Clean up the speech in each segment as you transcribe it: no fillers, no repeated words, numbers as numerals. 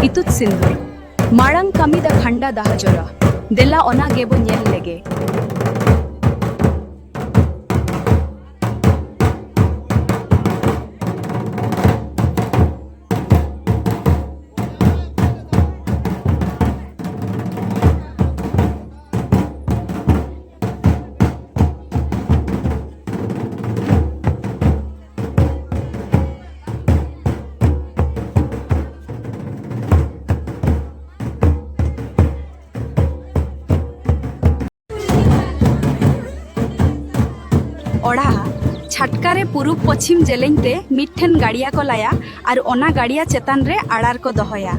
इतुत सिंदूर माड़ांग कमी द खंडा दाह जोरा देला ओना गेबो नेल लेगे। ओढ़ा छटकारे पूर्व पश्चिम जेलेंते मिठेन गाड़िया को लाया और ओना गाड़िया चेतान रे आड़ार को दहोया।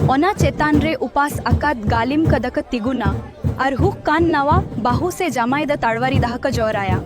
ओना चेतान रे उपास अकाद गालिम कदक तिगुना और हुक कान नवा बाहु से जमाई द ताड़वारी दाह का जोराया।